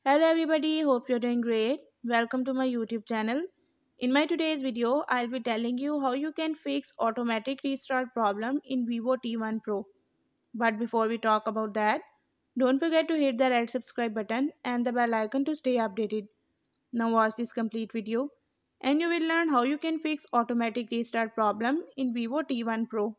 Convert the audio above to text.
Hello everybody, hope you're doing great. Welcome to my YouTube channel. In my today's video, I'll be telling you how you can fix automatic restart problem in Vivo T1 Pro. But before we talk about that, don't forget to hit the red subscribe button and the bell icon to stay updated. Now watch this complete video and you will learn how you can fix automatic restart problem in Vivo T1 Pro.